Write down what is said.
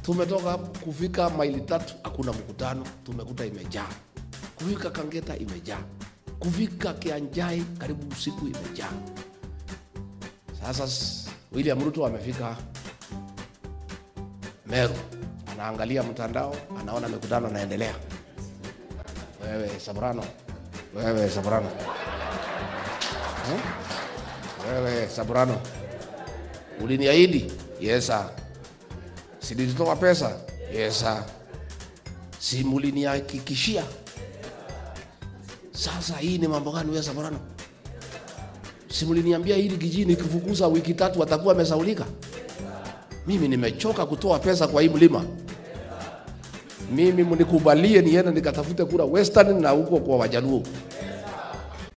Tumetoka kufika maili 3 hakuna mkutano, tumekuta imejaa. Kufika Kangeta imejaa. Kufika Kianjai karibu usiku imejaa. Sasa William Ruto amefika Meru, anaangalia mtandao, anaona mikutano inaendelea. Wewe Sabrano. Wewe Sabrano. Uliniahidi? Yes sir. Si nilitoa pesa? Yes sir. Si mlinihakikishia? Sasa hii ni mambo gani wewe Sabrano? Si mliniambia hili kijiji nikifukuza wiki 3 watakuwa wamesaulika? Mimi nimechoka kutoa pesa kwa hii mlima. Mimi mnikubalie niende nikatafute kura Western na huko kwa Wajaluo.